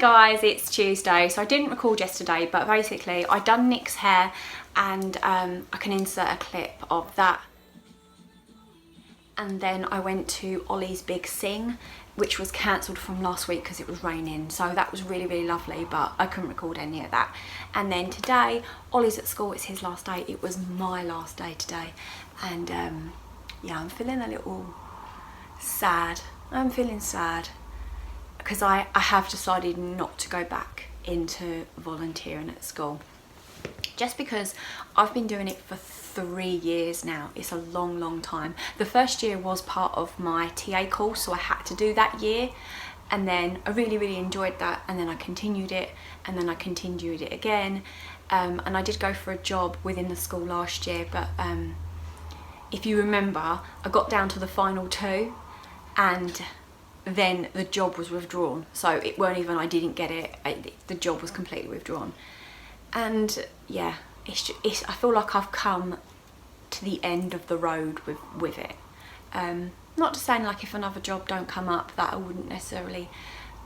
guys, it's Tuesday, so I didn't record yesterday, but basically I done Nick's hair and I can insert a clip of that. And then I went to Ollie's Big Sing, which was cancelled from last week because it was raining, so that was really, really lovely, but I couldn't record any of that. And then today, Ollie's at school, it's his last day. It was my last day today, and yeah, I'm feeling a little sad. I'm feeling sad because I have decided not to go back into volunteering at school, just because I've been doing it for 3 years now. It's a long, long time. The first year was part of my TA course, so I had to do that year, and then I really, really enjoyed that, and then I continued it, and then I continued it again, and I did go for a job within the school last year, but if you remember, I got down to the final 2 and then the job was withdrawn, so it weren't even I didn't get it, the job was completely withdrawn. And yeah, I feel like I've come to the end of the road with it. Not to say like if another job don't come up that I wouldn't necessarily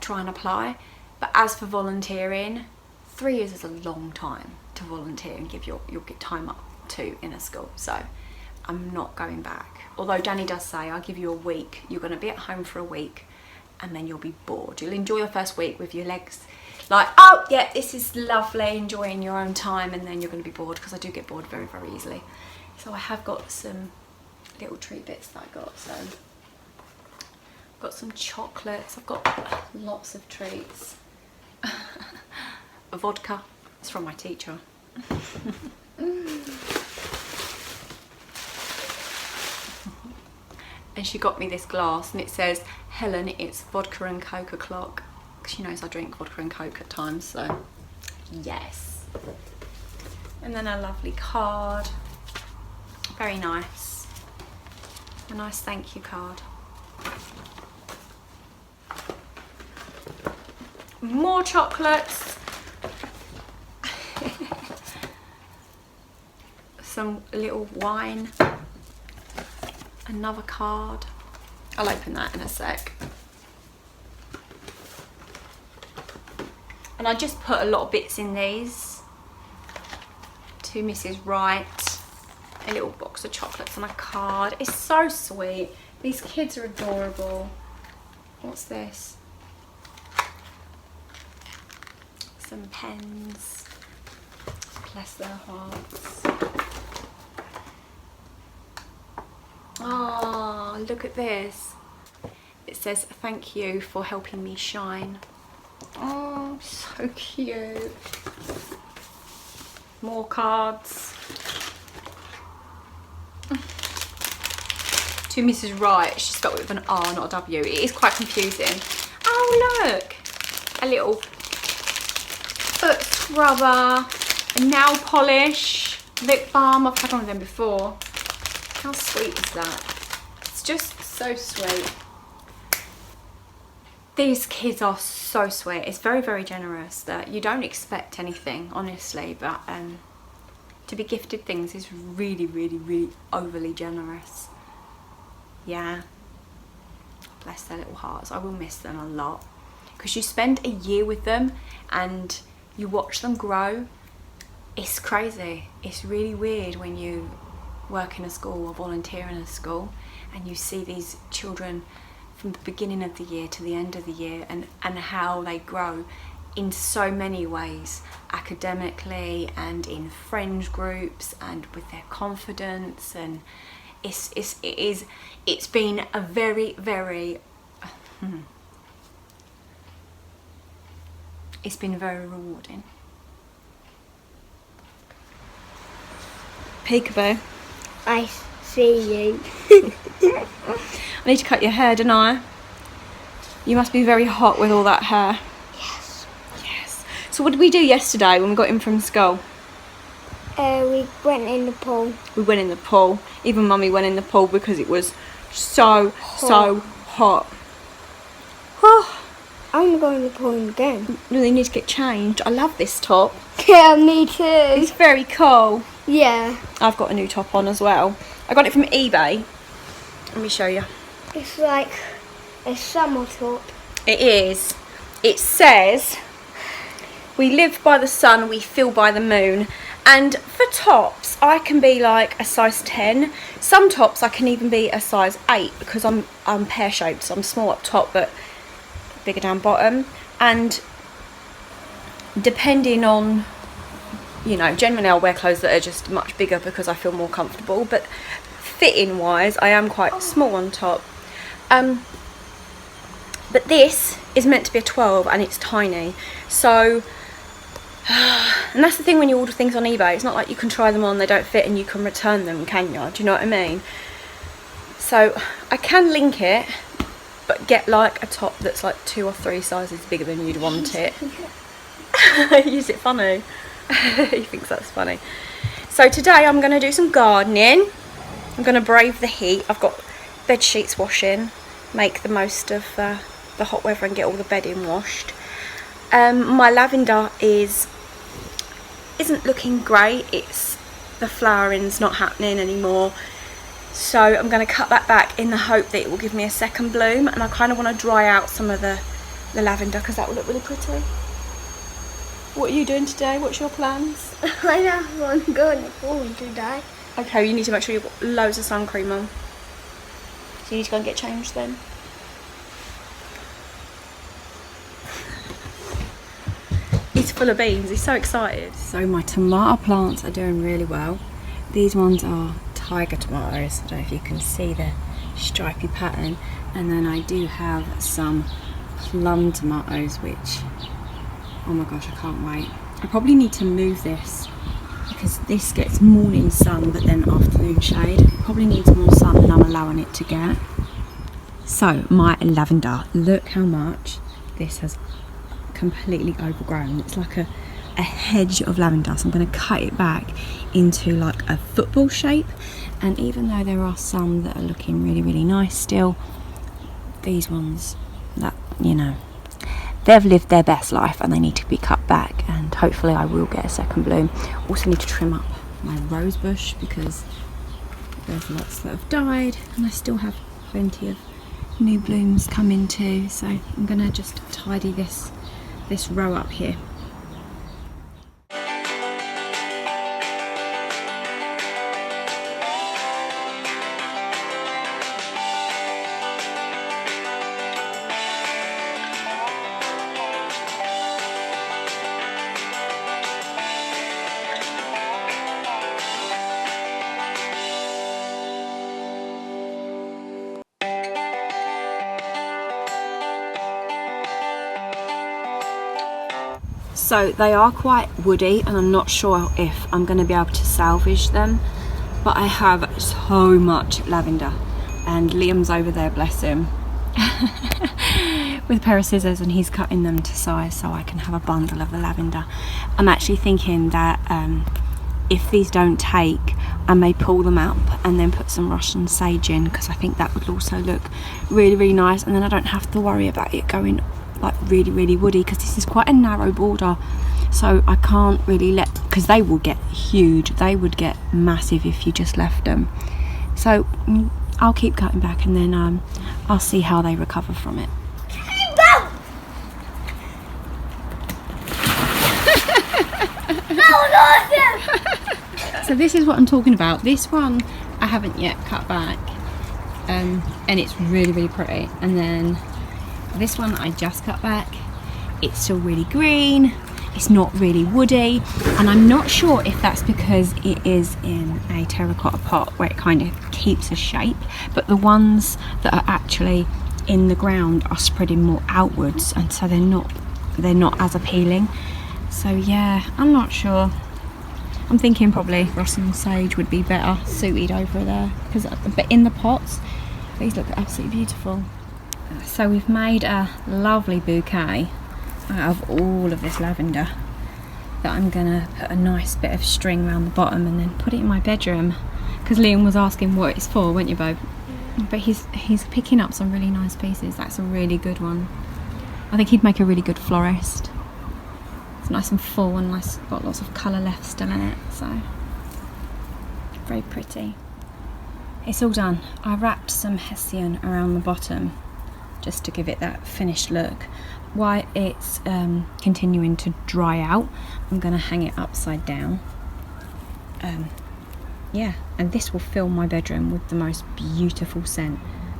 try and apply, but as for volunteering, 3 years is a long time to volunteer and give your time up to in a school, so I'm not going back. Although Danny does say, I'll give you a week, you're going to be at home for a week and then you'll be bored. You'll enjoy the first week with your legs like, oh yeah, this is lovely, enjoying your own time, and then you're going to be bored, because I do get bored very, very easily. So I have got some little treat bits that I got. So I've got some chocolates, I've got lots of treats. A vodka, it's from my teacher. And she got me this glass and it says, Helen, it's vodka and coke o'clock. She knows I drink vodka and coke at times, so yes. And then a lovely card, very nice, a nice thank you card. More chocolates, some little wine, another card. I'll open that in a sec. And I just put a lot of bits in these. To Mrs. Wright, a little box of chocolates and a card. It's so sweet. These kids are adorable. What's this? Some pens. Bless their hearts. Oh, look at this. It says, thank you for helping me shine. Oh, so cute. More cards. To Mrs. Wright, she's spelled with an R, not a W. It is quite confusing. Oh, look. A little foot scrubber, a nail polish, lip balm. I've had one of them before. How sweet is that? It's just so sweet. These kids are so sweet. It's very, very generous. That you don't expect anything, honestly, but to be gifted things is really, really, really overly generous. Yeah. Bless their little hearts. I will miss them a lot, because you spend a year with them and you watch them grow. It's crazy. It's really weird when you work in a school or volunteer in a school and you see these children from the beginning of the year to the end of the year, and how they grow in so many ways, academically and in friend groups and with their confidence. And it's been a very, very it's been very rewarding. Peekaboo. I see you. I need to cut your hair, don't I? You must be very hot with all that hair. Yes. Yes. So what did we do yesterday when we got in from school? We went in the pool. We went in the pool. Even Mummy went in the pool because it was so hot. Oh, I want to go in the pool again. Really need to get changed. I love this top. Yeah, me too. It's very cool. Yeah. I've got a new top on as well. I got it from eBay. Let me show you. It's like a summer top. It is. It says We live by the sun, we feel by the moon. And for tops, I can be like a size 10. Some tops I can even be a size 8 because I'm pear-shaped, so I'm small up top but bigger down bottom. And depending on, you know, generally I'll wear clothes that are just much bigger because I feel more comfortable. But fitting wise, I am quite small on top. But this is meant to be a 12 and it's tiny. So, and that's the thing when you order things on eBay, it's not like you can try them on, they don't fit and you can return them, can you? Do you know what I mean? So I can link it, but get like a top that's like 2 or 3 sizes bigger than you'd want it. Use it funny. He thinks that's funny. So today I'm going to do some gardening. I'm going to brave the heat. I've got bed sheets washing, make the most of the hot weather and get all the bedding washed. My lavender isn't looking great. It's the flowering's not happening anymore, so I'm going to cut that back in the hope that it will give me a second bloom. And I kind of want to dry out some of the lavender because that will look really pretty. What are you doing today? What's your plans? I don't want to go in the pool today. Okay, you need to make sure you've got loads of sun cream on. So you need to go and get changed then. He's full of beans, he's so excited. So my tomato plants are doing really well. These ones are tiger tomatoes. I don't know if you can see the stripy pattern. And then I do have some plum tomatoes, which, oh my gosh, I can't wait. I probably need to move this because this gets morning sun but then afternoon shade. It probably needs more sun than I'm allowing it to get. So my lavender, look how much this has completely overgrown. It's like a hedge of lavender, so I'm going to cut it back into like a football shape. And even though there are some that are looking really, really nice still, these ones that, you know, they've lived their best life and they need to be cut back, and hopefully I will get a second bloom. Also need to trim up my rose bush because there's lots that have died and I still have plenty of new blooms coming too, so I'm going to just tidy this row up here. So they are quite woody and I'm not sure if I'm going to be able to salvage them, but I have so much lavender and Liam's over there, bless him, with a pair of scissors, and he's cutting them to size so I can have a bundle of the lavender. I'm actually thinking that if these don't take, I may pull them up and then put some Russian sage in, because I think that would also look really, really nice, and then I don't have to worry about it going like really, really woody, because this is quite a narrow border, so I can't really let, because they will get huge, they would get massive if you just left them. So I'll keep cutting back and then I'll see how they recover from it. So this is what I'm talking about. This one I haven't yet cut back, and it's really, really pretty. And then this one I just cut back. It's still really green, it's not really woody, and I'm not sure if that's because it is in a terracotta pot where it kind of keeps a shape, but the ones that are actually in the ground are spreading more outwards, and so they're not as appealing. So yeah, I'm not sure. I'm thinking probably Russian sage would be better suited over there, but in the pots these look absolutely beautiful. So we've made a lovely bouquet out of all of this lavender that I'm gonna put a nice bit of string around the bottom and then put it in my bedroom, because Liam was asking what it's for, weren't you, Bob? But he's picking up some really nice pieces. That's a really good one. I think he'd make a really good florist. It's nice and full and nice, got lots of colour left still in it, so very pretty. It's all done. I wrapped some hessian around the bottom just to give it that finished look, while it's continuing to dry out, I'm going to hang it upside down. Yeah, and this will fill my bedroom with the most beautiful scent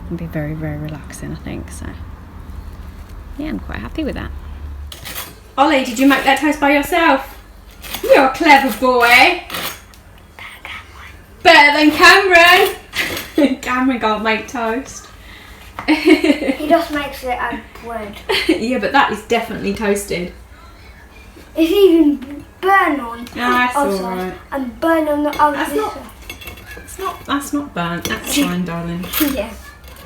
and be very, very relaxing, I think. So yeah, I'm quite happy with that. Ollie, did you make that toast by yourself? You're a clever boy. Better than Cameron. Cameron can't make toast. He just makes it as bread. Yeah, but that is definitely toasted. It's even burn on the That's outside alright. and burn on the outside. That's not burnt. That's fine, darling. Yeah.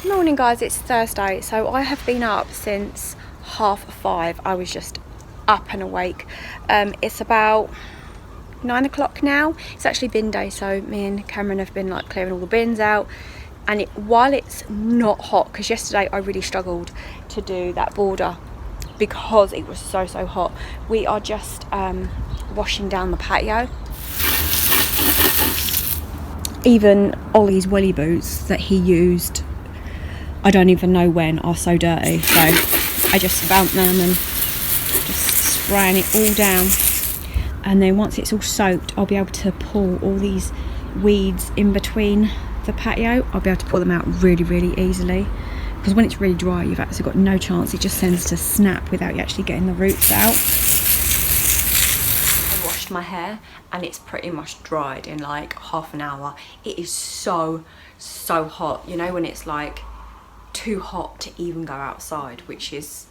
Morning, guys. It's Thursday, so I have been up since 5:30. I was just up and awake. It's about 9 o'clock now. It's actually bin day, so me and Cameron have been like clearing all the bins out. And while it's not hot, because yesterday I really struggled to do that border because it was so hot, we are just washing down the patio. Even Ollie's welly boots that he used, I don't even know when, are so dirty, so I just found them and just spraying it all down. And then once it's all soaked, I'll be able to pull all these weeds in between the patio. I'll be able to pull them out really easily, because when it's really dry you've actually got no chance. It just tends to snap without you actually getting the roots out. I washed my hair and it's pretty much dried in like half an hour. It is so hot, you know, when it's like too hot to even go outside, which is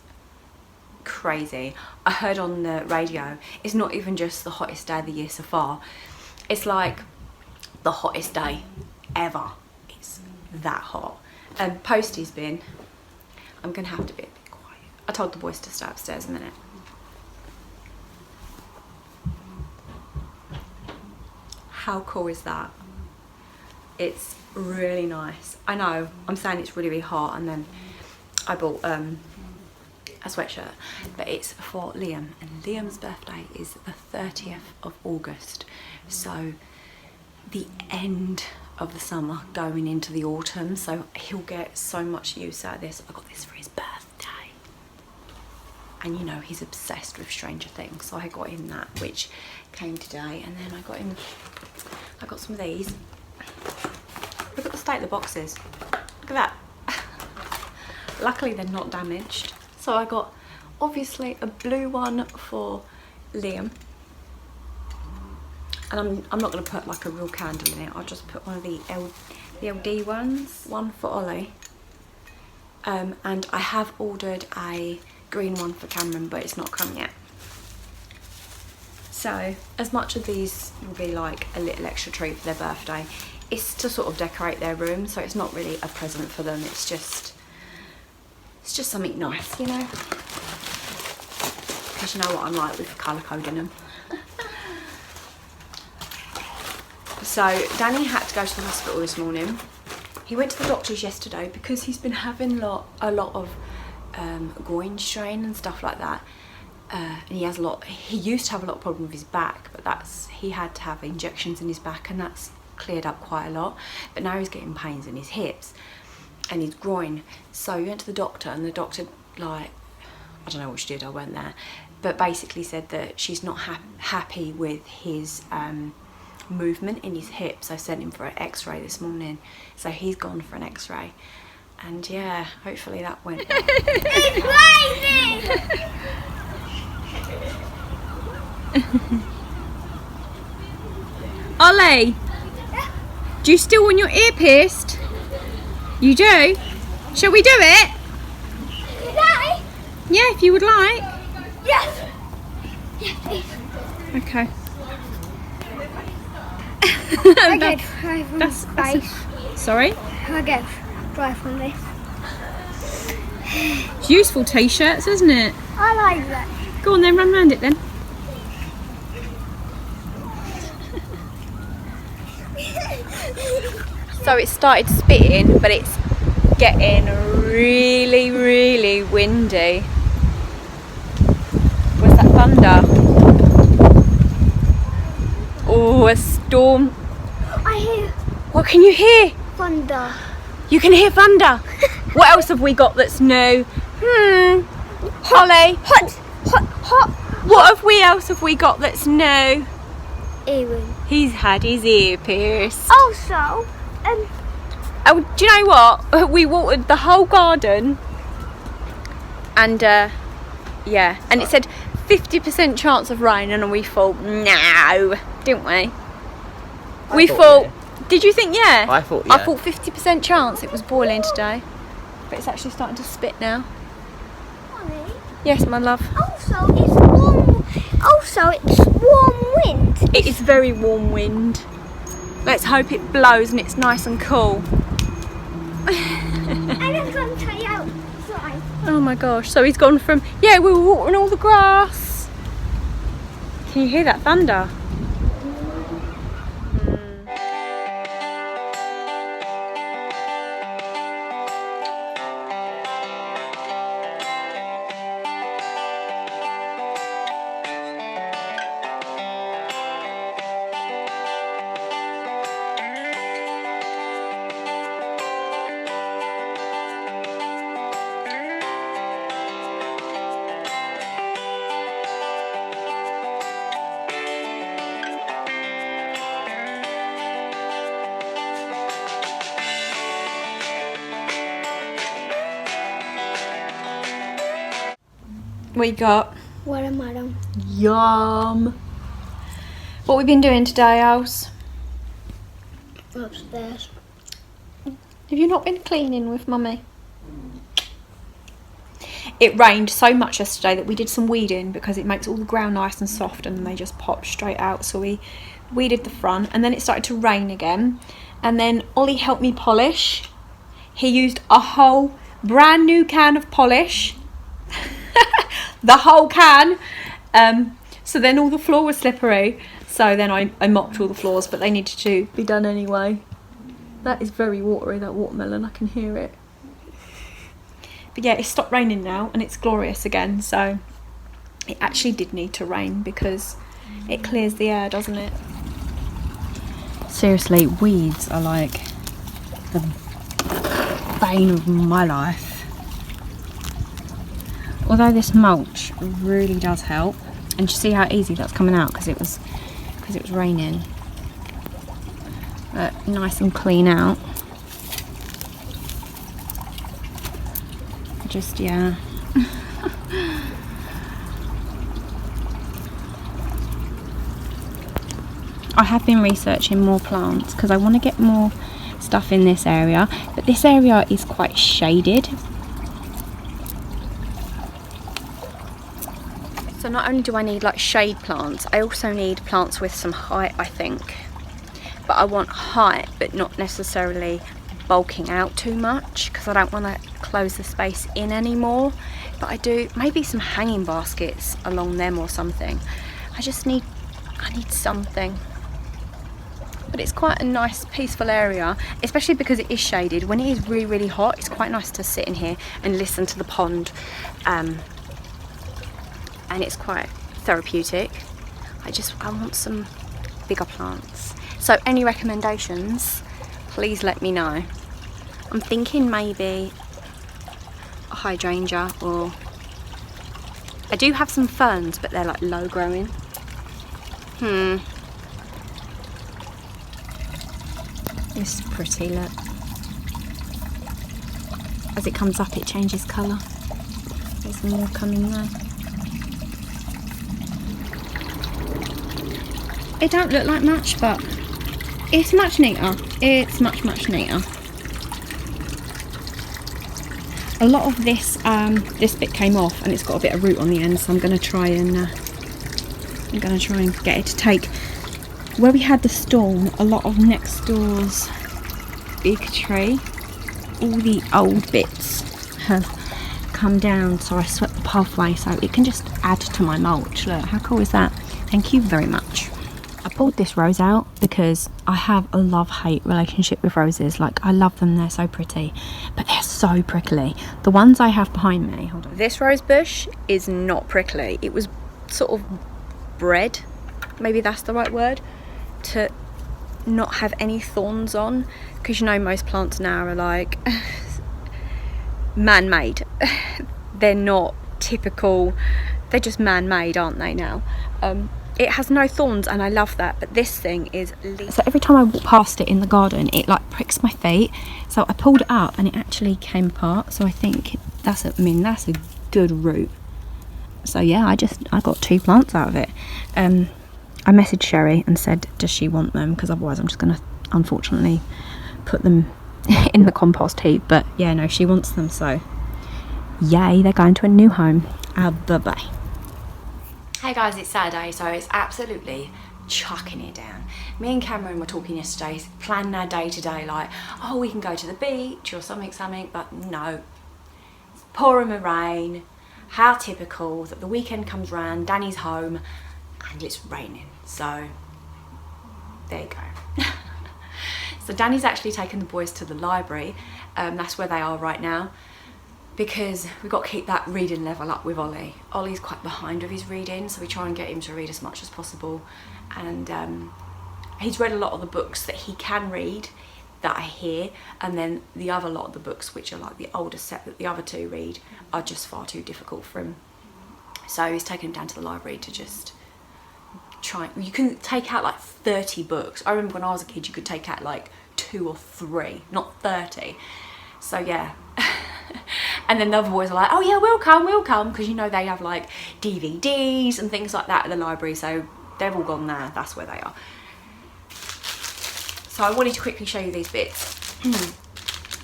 crazy. I heard on the radio it's not even just the hottest day of the year so far, it's like the hottest day ever. It's that hot. Posty's been, I'm gonna have to be a bit quiet. I told the boys to stay upstairs a minute. How cool is that? It's really nice. I know I'm saying it's really hot, and then I bought a sweatshirt, but it's for Liam, and Liam's birthday is the 30th of August, so the end of the summer going into the autumn, so he'll get so much use out of this. I got this for his birthday, and you know he's obsessed with Stranger Things, so I got him that, which came today. And then I got some of these. Look at the state of the boxes, look at that. Luckily they're not damaged. So I got obviously a blue one for Liam, and I'm not going to put like a real candle in it. I'll just put one of the LD ones, one for Ollie. And I have ordered a green one for Cameron, but it's not come yet. So as much of these will be like a little extra treat for their birthday, it's to sort of decorate their room, so it's not really a present for them. It's just something nice, you know, because you know what I'm like with colour coding them. So Danny had to go to the hospital this morning. He went to the doctors yesterday because he's been having a lot of groin strain and stuff like that. And he used to have a lot of problem with his back, but he had to have injections in his back, and that's cleared up quite a lot. But now he's getting pains in his hips and his groin. So he went to the doctor, and the doctor, like, I don't know what she did, I weren't there, but basically said that she's not happy with his movement in his hips. I sent him for an x-ray this morning, so he's gone for an x-ray, and yeah, hopefully that went well. It's raining! Ollie, do you still want your ear pierced? You do? Shall we do it? Today? Yeah, if you would like. Yes! Yes, please. Okay. I get dry from this. Sorry? I get dry from this. It's useful t-shirts, isn't it? I like that. Go on then, run round it then. So it started spitting, but it's getting really windy. Where's that thunder? Oh, a storm. I hear What can you hear? thunder. You can hear thunder. What else have we got that's new? Holly, Hot. what else have we got that's new? Earring. He's had his ear pierced. Also, Oh, do you know what? We watered the whole garden, and yeah, and it said 50% chance of rain, and we thought no, didn't we? We thought. Did you think yeah? I thought yeah. I thought 50% chance. It was boiling today, but it's actually starting to spit now. Mommy. Yes, my love. Also, it's warm. Also, it's warm wind. It is very warm wind. Let's hope it blows and it's nice and cool. And I'm going to try outside. Oh my gosh, so he's gone from, yeah, we were watering all the grass. Can you hear that thunder? We got Watermelon. yum. What we been doing today, Els? Upstairs. Have you not been cleaning with Mummy? It rained so much yesterday that we did some weeding because it makes all the ground nice and soft and then they just pop straight out. So we weeded the front and then it started to rain again. And then Ollie helped me polish. He used a whole brand new can of polish. The whole can. So then all the floor was slippery. So then I mopped all the floors, but they needed to be done anyway. That is very watery, that watermelon. I can hear it. But yeah, it stopped raining now and it's glorious again. So it actually did need to rain because it clears the air, doesn't it? Seriously, weeds are like the bane of my life. Although this mulch really does help, and you see how easy that's coming out because it was raining. But nice and clean out. Just yeah. I have been researching more plants because I want to get more stuff in this area, but this area is quite shaded. So not only do I need like shade plants, I also need plants with some height, I think. But I want height, but not necessarily bulking out too much because I don't want to close the space in anymore. But I do, maybe some hanging baskets along them or something. I need something. But it's quite a nice peaceful area, especially because it is shaded. When it is really, really hot, it's quite nice to sit in here and listen to the pond. And it's quite therapeutic. I want some bigger plants. So any recommendations, please let me know. I'm thinking maybe a hydrangea, or I do have some ferns, but they're like low growing. It's pretty, look. As it comes up, it changes colour. There's more coming there. It don't look like much, but it's much neater. It's much, much neater. A lot of this this bit came off and it's got a bit of root on the end, so I'm going to try and get it to take. Where we had the storm, a lot of next door's big tree, all the old bits have come down, so I swept the pathway so it can just add to my mulch. Look, how cool is that? Thank you very much. I pulled this rose out because I have a love-hate relationship with roses. Like, I love them, they're so pretty, but they're so prickly. The ones I have behind me, hold on. This rose bush is not prickly. It was sort of bred, maybe that's the right word, to not have any thorns on, because you know most plants now are like man-made. They're not typical, they're just man-made, aren't they now? It has no thorns and I love that, but this thing is... So every time I walk past it in the garden, it like pricks my feet. So I pulled it up and it actually came apart. So I think that's a good root. So yeah, I got 2 plants out of it. I messaged Sherry and said, does she want them? Because otherwise I'm just going to, unfortunately, put them in the compost heap. But yeah, no, she wants them, so yay, they're going to a new home. Bye-bye. Hey guys, it's Saturday, so it's absolutely chucking it down. Me and Cameron were talking yesterday, planning our day today, like, oh, we can go to the beach or something, but no. It's pouring with rain. How typical that the weekend comes round, Danny's home, and it's raining. So there you go. So Danny's actually taken the boys to the library. That's where they are right now, because we've got to keep that reading level up with Ollie. Ollie's quite behind with his reading, so we try and get him to read as much as possible. And he's read a lot of the books that he can read that I hear, and then the other lot of the books, which are like the older set that the other 2 read, are just far too difficult for him. So he's taken him down to the library to just try. You can take out like 30 books. I remember when I was a kid you could take out like 2 or 3, not 30. So yeah. And then the other boys are like, oh yeah, we'll come, because you know they have like DVDs and things like that at the library, so they've all gone there, that's where they are. So I wanted to quickly show you these bits.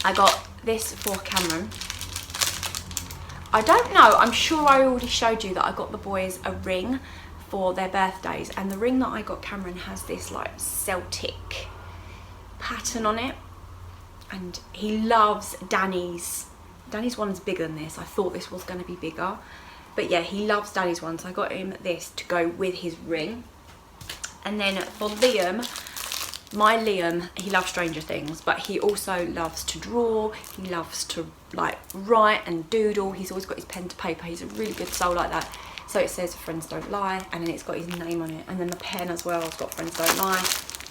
I got this for Cameron. I don't know, I'm sure I already showed you that I got the boys a ring for their birthdays, and the ring that I got Cameron has this like Celtic pattern on it, and he loves Danny's one's bigger than this. I thought this was going to be bigger, but yeah, he loves Danny's one, so I got him this to go with his ring. And then for Liam, my Liam, he loves Stranger Things, but he also loves to draw. He loves to like write and doodle. He's always got his pen to paper. He's a really good soul like that. So it says friends don't lie, and then it's got his name on it. And then the pen as well has got friends don't lie,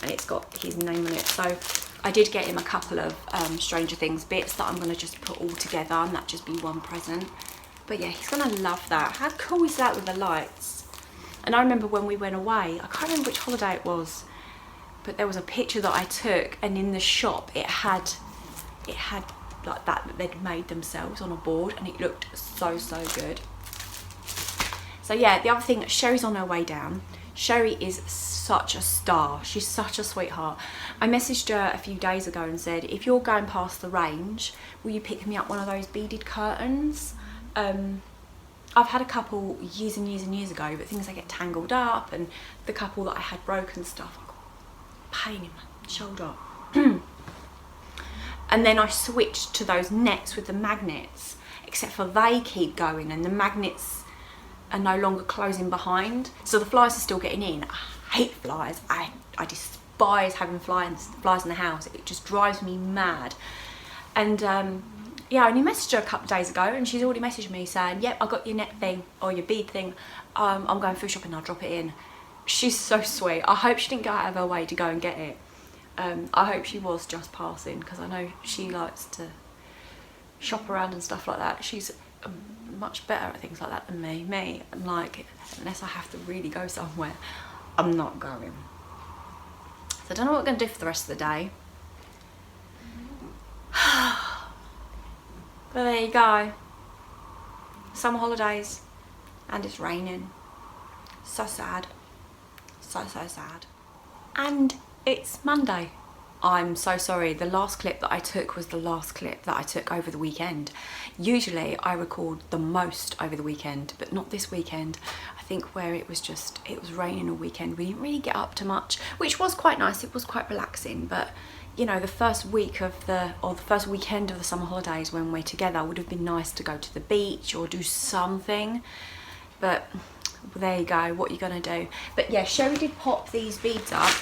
and it's got his name on it. So I did get him a couple of Stranger Things bits that I'm going to just put all together, and that just be one present. But yeah, he's going to love that. How cool is that with the lights? And I remember when we went away, I can't remember which holiday it was, but there was a picture that I took, and in the shop it had like that they'd made themselves on a board, and it looked so good. So yeah, the other thing, Sherry's on her way down. Sherry is such a star. She's such a sweetheart. I messaged her a few days ago and said, if you're going past the range, will you pick me up one of those beaded curtains? I've had a couple years and years ago, but things, they get tangled up, and the couple that I had broken stuff, I got pain in my shoulder. And then I switched to those nets with the magnets, except for they keep going and the magnets are no longer closing behind, so the flies are still getting in. I hate flies. I despise having flies in the house. It just drives me mad. And yeah, I only messaged her a couple of days ago, and she's already messaged me saying, yep, I got your net thing or your bead thing. I'm going food shopping, I'll drop it in. She's so sweet. I hope she didn't go out of her way to go and get it. I hope she was just passing, because I know she likes to shop around and stuff like that. She's much better at things like that than me. I'm like, unless I have to really go somewhere, I'm not going. So I don't know what we're going to do for the rest of the day. But there you go. Summer holidays, and it's raining. So sad. So sad. And it's Monday. I'm so sorry, the last clip that I took was the last clip that I took over the weekend. Usually I record the most over the weekend, but not this weekend. I think where it was raining all weekend, we didn't really get up to much, which was quite nice. It was quite relaxing, but you know, the first weekend of the summer holidays when we're together would have been nice to go to the beach or do something, but there you go, what are you gonna do? But yeah, Sherry did pop these beads up.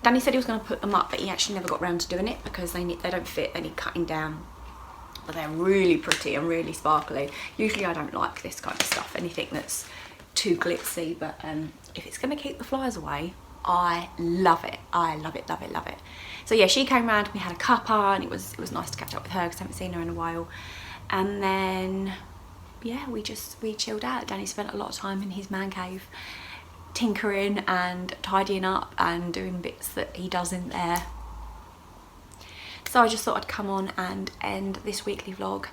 Danny said he was going to put them up, but he actually never got round to doing it because they don't fit, they need cutting down. But they're really pretty and really sparkly. Usually I don't like this kind of stuff, anything that's too glitzy, but if it's going to keep the flies away, I love it. I love it. So yeah, she came round, we had a cuppa, and it was nice to catch up with her because I haven't seen her in a while. And then yeah, we chilled out. Danny spent a lot of time in his man cave tinkering and tidying up and doing bits that he does in there. So I just thought I'd come on and end this weekly vlog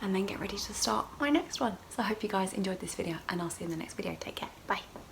and then get ready to start my next one. So I hope you guys enjoyed this video, and I'll see you in the next video. Take care. Bye.